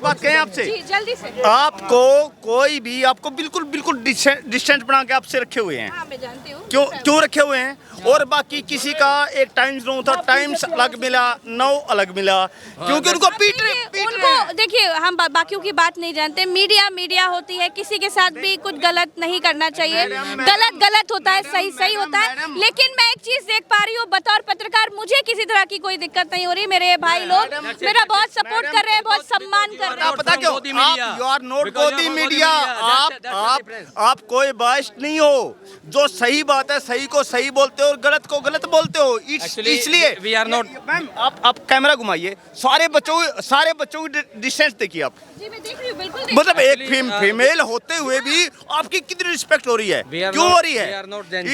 बात कहें आपसे, जी जल्दी से। आपको कोई भी आपको बिल्कुल बिल्कुल डिस्टेंस बना के आपसे रखे हुए हैं। हाँ मैं जानती हूँ। क्यों रखे हुए हैं? और बाकी किसी का एक टाइम्स नो था, टाइम्स अलग मिला, नो अलग मिला, क्योंकि उनको पीट रहे उनको देखिए, हम बाकियों की बात नहीं जानते। मीडिया होती है, किसी के साथ भी कुछ गलत नहीं करना चाहिए। गलत होता है, सही होता है। लेकिन मैं एक चीज देख पा रही हूँ, बतौर पत्रकार मुझे किसी तरह की कोई दिक्कत नहीं हो रही। मेरे भाई लोग मेरा बहुत सपोर्ट कर रहे हैं, बहुत सम्मान कर रहे हैं। पता क्यों? आप यू आर नॉट गोदी मीडिया। आप कोई बाइस नहीं हो। जो सही बात है सही को सही बोलते हो और गलत को गलत बोलते हो। इसलिए वी आर नॉट। मैम आप कैमरा घुमाइए, सारे बच्चों की डिस्टेंस देखिए आप। जी मैं देख रही हूँ, बिल्कुल मतलब एक फीमेल होते हुए भी आपकी कितनी रिस्पेक्ट हो रही है, क्यों हो रही है?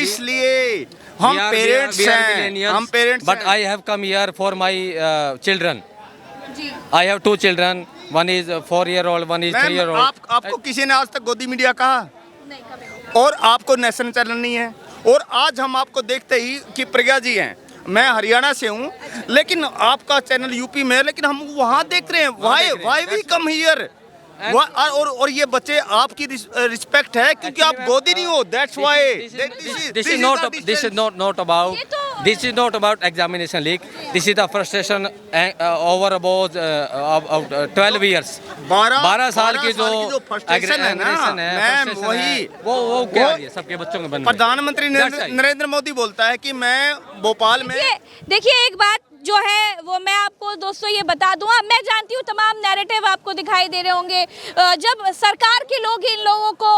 इसलिए हम पेरेंट्स हैं, but I have come here for my children. जी I have 2 children, one is 4 year old, one is 3 year old. आपको किसी ने आज तक गोदी मीडिया कहा? नहीं कभी। और आपको नेशनल चैनल नहीं है। और आज हम आपको देखते ही कि प्रज्ञा जी हैं, मैं हरियाणा से हूँ, लेकिन आपका चैनल यूपी में है, लेकिन हम वहाँ देख रहे हैं वाई वी कम हियर। और ये बच्चे आपकी रिस्पेक्ट है क्योंकि आप गोदी नहीं हो, that's why. This is not about examination leak. This is the frustration over about 12 years. 12 साल की जो frustration है ना, मैम वही वो क्या है सबके बच्चों के बनने। प्रधानमंत्री नरेंद्र मोदी बोलता है कि मैं भोपाल में। देखिए एक बात जो है वो मैं आपको दोस्तों ये बता दूं, मैं जानती हूँ तमाम नैरेटिव आपको दिखाई दे रहे होंगे। जब सरकार के लोग इन लोगों को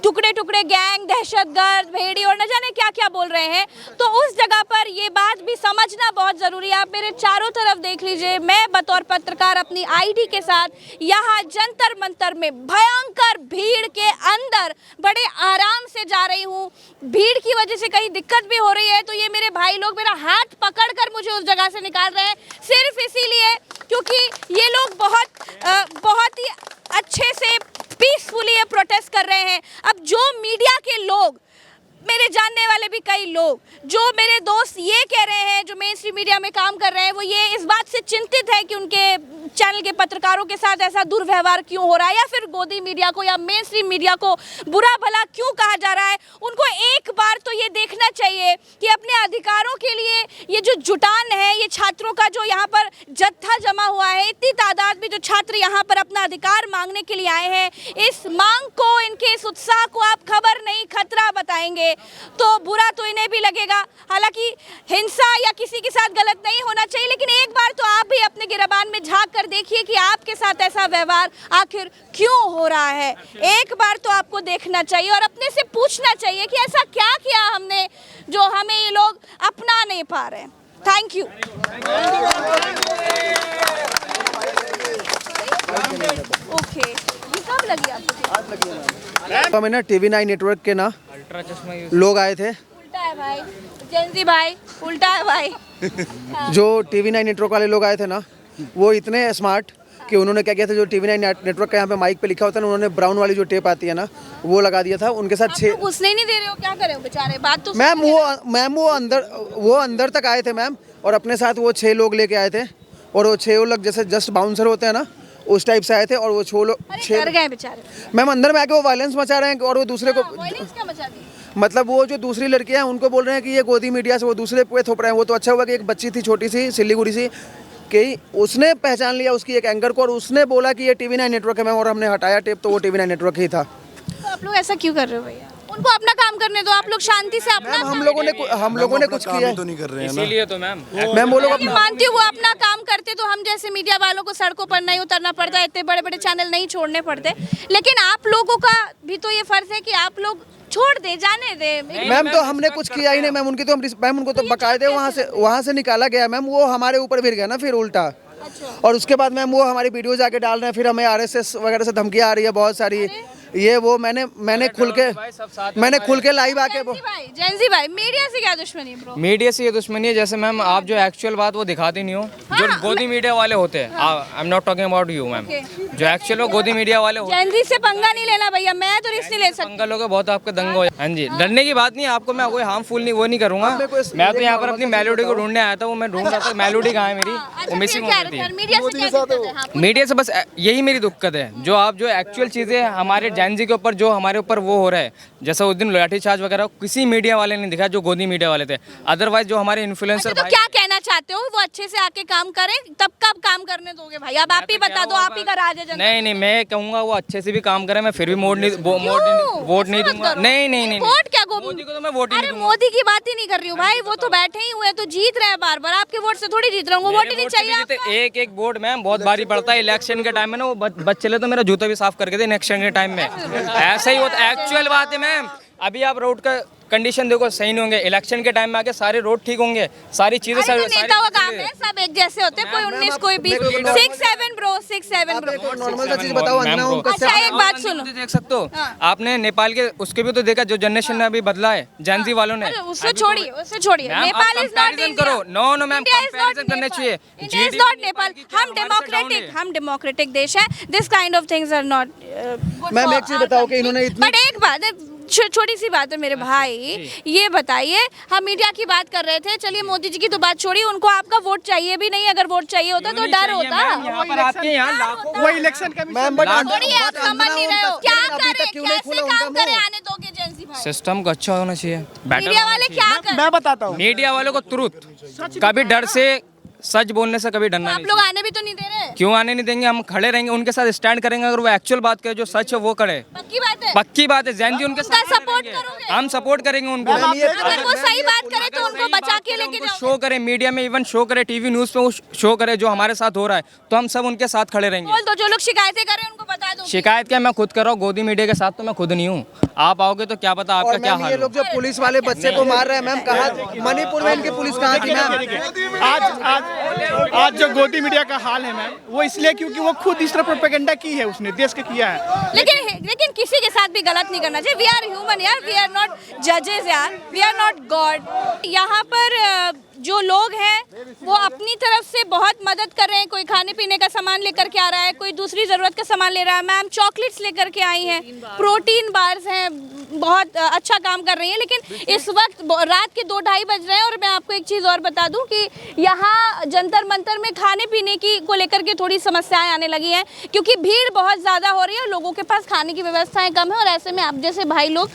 टुकड़े टुकड़े गैंग, दहशतगर्द, भेड़ी और न जाने क्या क्या बोल रहे हैं, तो उस जगह पर ये बात भी समझना बहुत ज़रूरी है। आप मेरे चारों तरफ देख लीजिए, मैं बतौर पत्रकार अपनी आईडी के साथ यहाँ जंतर मंतर में भयंकर भीड़ के अंदर बड़े आराम से जा रही हूँ। भीड़ की वजह से कहीं दिक्कत भी हो रही है तो ये मेरे भाई लोग मेरा हाथ पकड़कर मुझे उस जगह से निकाल रहे हैं, सिर्फ इसीलिए क्योंकि ये लोग बहुत ही अच्छे से पीसफुली ये प्रोटेस्ट कर रहे हैं। अब जो मीडिया के लोग, मेरे जानने वाले भी कई लोग, जो मेरे दोस्त ये कह रहे हैं, जो मेन स्ट्रीम मीडिया में काम कर रहे हैं, वो ये इस बात से चिंतित है कि उनके चैनल के पत्रकारों के साथ ऐसा दुर्व्यवहार क्यों हो रहा है, या फिर गोदी मीडिया को या मेन स्ट्रीम मीडिया को बुरा भला क्यों कहा जा रहा है। उनको एक बार तो ये देखना चाहिए कि अपने अधिकारों के लिए ये जो जुटान है, ये छात्रों का जो यहाँ पर जत्था जमा हुआ है, इतनी तादाद में जो छात्र यहाँ पर अपना अधिकार मांगने के लिए आए हैं, इस मांग को, इनके इस उत्साह को आप खबर नहीं खतरा बताएंगे तो बुरा तो इन्हें भी लगेगा। हालांकि हिंसा या किसी के साथ गलत नहीं होना चाहिए, लेकिन एक बार तो आप भी अपने गिरबान में झांक कर देखिए कि आपके साथ ऐसा व्यवहार आखिर क्यों हो रहा है। एक बार तो आपको देखना चाहिए और अपने से पूछना चाहिए कि ऐसा क्या किया हमने जो हमें ये लोग अपना नहीं पा रहे। Thank you. ओके, कब लगी आपको? हमें ना TV9 नेटवर्क के ना लोग आए थे। उल्टा है भाई, जेंजी भाई, उल्टा है भाई। जो TV9 नेटवर्क वाले लोग आए थे ना, वो इतने स्मार्ट कि उन्होंने क्या किया था, जो TV9 नेटवर्क का यहाँ पे माइक पे लिखा होता है ना, उन्होंने ब्राउन वाली जो टेप आती है ना, वो लगा दिया था। उनके साथ 6 घुसने नहीं दे रहे हो, क्या करे बेचारे? बात तो मैम वो अंदर तक आए थे मैम, और अपने साथ वो 6 लोग लेके आए थे, और वो 6 लोग जैसे जस्ट बाउंसर होते हैं ना, उस टाइप से आए थे। और वो 6 लोग डर गए बेचारे मैम, अंदर में आके वो वायलेंस मचा रहे हैं और वो दूसरे को, क्या मचा दी? मतलब वो जो दूसरी लड़कियां हैं उनको बोल रहे हैं कि ये गोदी मीडिया से वो दूसरे पे थोप रहे हैं। वो तो अच्छा हुआ कि एक बच्ची थी छोटी सी सिल्लीगुड़ी सी, कि उसने पहचान लिया उसकी एक एंकर को, और उसने बोला कि ये TV9 नेटवर्क है मैम, और हमने हटाया टेप तो वो TV9 नेटवर्क ही था। तो आप लोग ऐसा क्यों कर रहे हो भैया? उनको अपना काम करने दो, आप लोग शांति से अपना। हम लोगों ने कुछ किया तो नहीं कर रहे हैं ना, इसीलिए तो मैम वो लोग मैं मानती हूँ वो अपना काम करते तो हम जैसे मीडिया वालों को सड़कों पर नहीं उतरना पड़ता, इतने बड़े बड़े चैनल नहीं छोड़ने पड़ते, लेकिन आप लोगों का भी तो ये फर्ज है कि आप लोग छोड़ दे, जाने दे। मैम तो हमने कुछ किया ही नहीं मैम, मैम उनको तो बकायदे वहाँ से निकाला गया मैम, वो हमारे ऊपर फिर गया ना फिर उल्टा। और उसके बाद मैम वो हमारी वीडियो जाके डाल रहे हैं, फिर हमें RSS वगैरह से धमकियाँ आ रही है बहुत सारी। ये वो मैंने खुल के लाइव आके वो जेंजी भाई मीडिया से क्या दुश्मनी ब्रो? मीडिया से ये दुश्मनी है, जैसे मैम आप जो एक्चुअल बात वो दिखाती नहीं हो, जो गोदी मीडिया वाले होते हैं। I am not talking about you ma'am, जो एक्चुअल वो गोदी मीडिया वाले होते हैं। जेंजी से पंगा नहीं लेना भैया, मैं तो रिस्क नहीं ले सकती। पंगा लोगे बहुत आपके दंग हो। हाँ जी, डरने की बात नहीं है आपको, मैं कोई हार्मफुल नहीं वो नहीं करूँगा। मैं तो यहाँ पर अपनी मेलोडी को ढूंढने आया था, वो मैं ढूंढ रहा था मेलोडी कहाँ है मेरी, वो मिसिंग हो गई थी। मीडिया से क्या दिक्कत है? हाँ, मीडिया से बस यही मेरी दिक्कत है, जो आप जो एक्चुअल चीज़ें हमारे जैनजी के ऊपर जो हमारे ऊपर वो हो रहा है, जैसा उस दिन लाठीचार्ज वगैरह किसी मीडिया वाले ने दिखा, जो गोदी मीडिया वाले थे। अदरवाइज जो हमारे इन्फ्लुएंसर तो क्या कहना चाहते हो? वो अच्छे से आके काम करें, तब कब काम करने दोगे भाई? अब आप ही बता दो, आप ही का राज है जनता। नहीं, मैं कहूँगा वो अच्छे से भी काम करें, मैं फिर भी वोट नहीं दूंगा। नहीं, वोट क्या मोदी को तो मैं वोट ही नहीं अरे दूंगा। मोदी की बात ही नहीं कर रही हूँ भाई, वो तो बैठे ही हुए, तो जीत रहे हैं बार बार। आपके वोट से थोड़ी जीत रहा हूँ, वोट ही नहीं चाहिए आपको। एक वोट मैम बहुत भारी पड़ता है इलेक्शन के टाइम में ना, वो बच्चे ले तो मेरा जूता भी साफ करके दे इलेक्शन के टाइम में। ऐसा ही होता, एक्चुअल बात है मैम। अभी आप रोड का कंडीशन देखो, सही नहीं होंगे, इलेक्शन के टाइम में आके सारे रोड ठीक होंगे, सारी चीजें अरे तो नेता का काम है, सब एक जैसे होते हैं, कोई 19 कोई 20। 6-7 ब्रो, 6-7 ब्रो। नॉर्मल सा चीज बताओ अंजना, उनको अच्छा एक बात सुनो, देख सकते हो आपने नेपाल के उसके भी तो देखा, जो जनरेशन ने अभी बदला है जेनजी वालों ने। उससे छोड़िए, नेपाल इज नॉट इंडिया। करो नो मैम, कंपैरिजन करने चाहिए। India is not Nepal. हम डेमोक्रेटिक देश है। This kind of things are not. Ma'am एक चीज बताओ कि इन्होंने बट एक बात है, छोटी सी बात है मेरे भाई, ये बताइए, हम मीडिया की बात कर रहे थे, चलिए मोदी जी की तो बात छोड़िए, उनको आपका वोट चाहिए भी नहीं। अगर वोट चाहिए होता तो डर होता। यहाँ पर आपके यहाँ लाखों वो इलेक्शन का मैम थोड़ी आप समझ नहीं रहे हो। क्या करें, कैसे काम करें, आने दोगे जेंजी भाई? सिस्टम को अच्छा होना चाहिए। मीडिया वाले क्या करें? मैं बताता हूँ। मीडिया वालों को तुरंत कभी डर से, सच बोलने से कभी डरना आप नहीं। लोग आने भी तो नहीं दे रहे। क्यों आने नहीं देंगे? हम खड़े रहेंगे, उनके साथ स्टैंड करेंगे। अगर वो एक्चुअल बात करे, जो सच है वो करे। पक्की बात है। पक्की बात है, जैन जी उनके उनका साथ सपोर्ट रहेंगे। करोगे? हम सपोर्ट करेंगे उनको। अगर वो सही बात करे तो उनको बचा के लेके जाओ। शो करे मीडिया में, इवन शो करे टीवी न्यूज पे, वो शो करे जो हमारे साथ हो रहा है, तो हम सब उनके साथ खड़े रहेंगे। बोल दो, जो लोग शिकायतें करें उनको बता दो। शिकायत क्या मैं खुद कर रहा हूँ, गोदी मीडिया के साथ तो मैं खुद नहीं हूँ। आप आओगे तो क्या पता आपका क्या मैम हाल ये हो। लोग जो पुलिस वाले बच्चे को मार रहे हैं, मैम कहाँ मणिपुर में इनकी पुलिस कहाँ थी मैम? आज जो गोदी मीडिया का हाल है मैम, वो इसलिए क्योंकि वो खुद इस तरह प्रोपेगेंडा की है, उसने देश के किया है। लेकिन किसी के साथ भी गलत नहीं करना चाहिए। वी आर ह्यूमन यार, वी आर नॉट जजेस यार, वी आर नॉट गॉड। यहाँ पर जो लोग हैं वो अपनी तरफ से बहुत मदद कर रहे हैं। कोई खाने पीने का सामान लेकर के आ रहा है, कोई दूसरी ज़रूरत का सामान ले रहा है। मैम चॉकलेट्स लेकर के आई हैं, प्रोटीन बार्स हैं, बहुत अच्छा काम कर रही हैं। लेकिन इस वक्त रात के 2-2:30 बज रहे हैं और मैं आपको एक चीज़ और बता दूं कि यहाँ जंतर मंतर में खाने पीने की को लेकर के थोड़ी समस्याएं आने लगी हैं, क्योंकि भीड़ बहुत ज़्यादा हो रही है और लोगों के पास खाने की व्यवस्थाएं कम है। और ऐसे में आप जैसे भाई लोग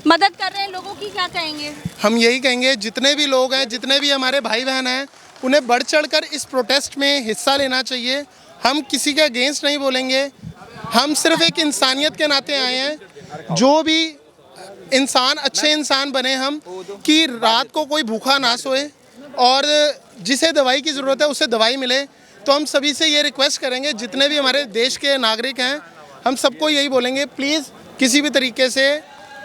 मदद कर रहे हैं लोगों की, क्या कहेंगे? हम यही कहेंगे, जितने भी लोग हैं, जितने भी हमारे भाई बहन हैं, उन्हें बढ़ चढ़कर इस प्रोटेस्ट में हिस्सा लेना चाहिए। हम किसी के अगेंस्ट नहीं बोलेंगे, हम सिर्फ एक इंसानियत के नाते आए हैं। जो भी इंसान अच्छे इंसान बने हम, कि रात को कोई भूखा ना सोए और जिसे दवाई की ज़रूरत है उसे दवाई मिले। तो हम सभी से ये रिक्वेस्ट करेंगे, जितने भी हमारे देश के नागरिक हैं, हम सबको यही बोलेंगे, प्लीज़ किसी भी तरीके से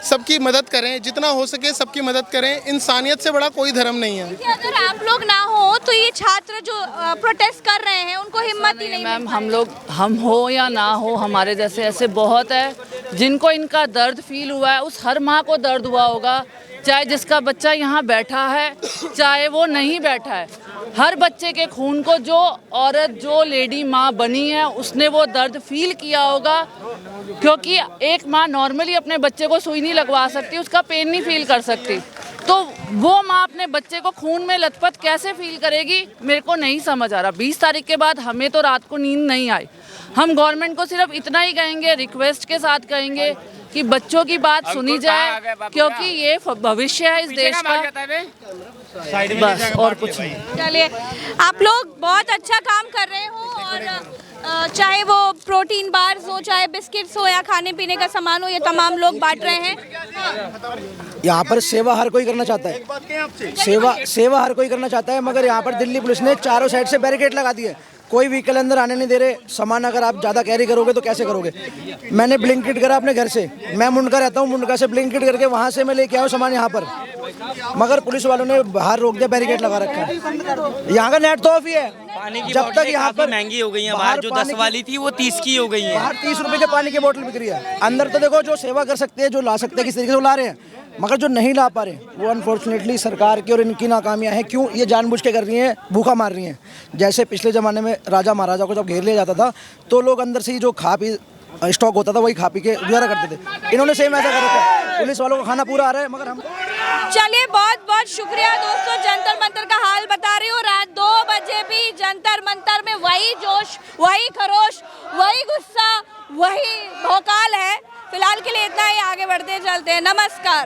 सबकी मदद करें, जितना हो सके सबकी मदद करें। इंसानियत से बड़ा कोई धर्म नहीं है। अगर आप लोग ना हो तो ये छात्र जो प्रोटेस्ट कर रहे हैं उनको हिम्मत ही नहीं। मैम हम हो या ना हो, हमारे जैसे ऐसे बहुत है जिनको इनका दर्द फील हुआ है। उस हर माँ को दर्द हुआ होगा, चाहे जिसका बच्चा यहाँ बैठा है, चाहे वो नहीं बैठा है। हर बच्चे के खून को जो औरत, जो लेडी माँ बनी है, उसने वो दर्द फील किया होगा। क्योंकि एक माँ नॉर्मली अपने बच्चे को सुई नहीं लगवा सकती, उसका पेन नहीं फील कर सकती, तो वो माँ अपने बच्चे को खून में लथपथ कैसे फील करेगी, मेरे को नहीं समझ आ रहा। 20 तारीख के बाद हमें तो रात को नींद नहीं आई। हम गवर्नमेंट को सिर्फ इतना ही कहेंगे, रिक्वेस्ट के साथ कहेंगे कि बच्चों की बात सुनी जाए, क्योंकि ये भविष्य है इस देश का। बस और कुछ नहीं। चलिए, आप लोग बहुत अच्छा काम कर रहे हो और चाहे वो प्रोटीन बार्स हो, चाहे बिस्किट्स हो या खाने पीने का सामान हो, ये तमाम लोग बांट रहे हैं। यहाँ पर सेवा हर कोई करना चाहता है, सेवा हर कोई करना चाहता है, मगर यहाँ पर दिल्ली पुलिस ने चारों साइड से बैरिकेड लगा दिए। कोई व्हीकल अंदर आने नहीं दे रहे। सामान अगर आप ज़्यादा कैरी करोगे तो कैसे करोगे? मैंने ब्लिंकिट करा अपने घर से, मैं मुंडका रहता हूँ, मुंडका से ब्लिंकिट करके वहाँ से मैं लेके आया सामान यहाँ पर, मगर पुलिस वालों ने बाहर रोक दिया, बैरिकेड लगा रखा है। यहाँ का नेट तो ऑफ ही है। पानी की जब बोतलें तक यहाँ काफी पर महंगी हो गई हैं। बाहर बाहर जो पानी 10 की- वाली थी वो 30 की हो गई है। बाहर 30 रुपए के पानी की बोतल बिक रही है। अंदर तो देखो जो सेवा कर सकते हैं, जो ला सकते हैं, किस तरीके से वो ला रहे हैं, मगर जो नहीं ला पा रहे वो अनफॉर्चुनेटली सरकार की और इनकी नाकामियां हैं। क्यों ये जानबूझ के कर रही हैं, भूखा मार रही हैं। जैसे पिछले ज़माने में राजा महाराजा को जब घेर लिया जाता था तो लोग अंदर से ही जो खा पी स्टॉक होता था वही खा पी के गुजारा करते थे। इन्होंने सेम ऐसा कर रखा है। पुलिस वालों को खाना पूरा आ रहा है, मगर हम चलिए बहुत बहुत शुक्रिया दोस्तों, जंतर मंतर का हाल बता रही हूँ। रात 2 बजे भी जंतर मंतर में वही जोश, वही खरोश, वही गुस्सा, वही भौकाल है। फिलहाल के लिए इतना ही, आगे बढ़ते चलते हैं। नमस्कार।